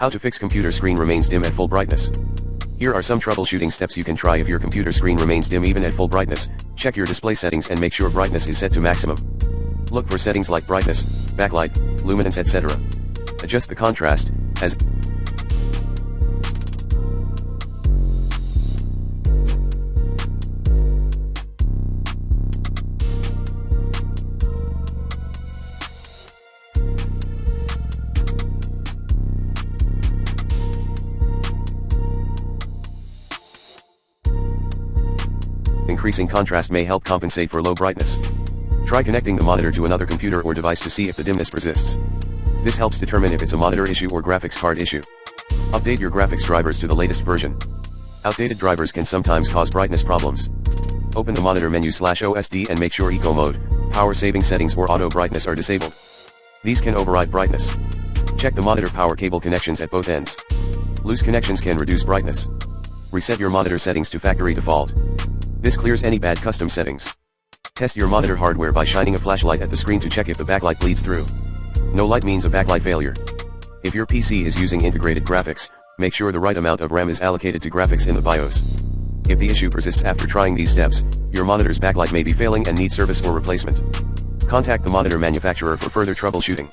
How to fix computer screen remains dim at full brightness. Here are some troubleshooting steps you can try if your computer screen remains dim even at full brightness. Check your display settings and make sure brightness is set to maximum. Look for settings like brightness, backlight, luminance, etc. Adjust the contrast, as increasing contrast may help compensate for low brightness. Try connecting the monitor to another computer or device to see if the dimness persists. This helps determine if it's a monitor issue or graphics card issue. Update your graphics drivers to the latest version. Outdated drivers can sometimes cause brightness problems. Open the monitor menu /OSD and make sure Eco Mode, Power Saving Settings or Auto Brightness are disabled. These can override brightness. Check the monitor power cable connections at both ends. Loose connections can reduce brightness. Reset your monitor settings to factory default. This clears any bad custom settings. Test your monitor hardware by shining a flashlight at the screen to check if the backlight bleeds through. No light means a backlight failure. If your PC is using integrated graphics, make sure the right amount of RAM is allocated to graphics in the BIOS. If the issue persists after trying these steps, your monitor's backlight may be failing and need service or replacement. Contact the monitor manufacturer for further troubleshooting.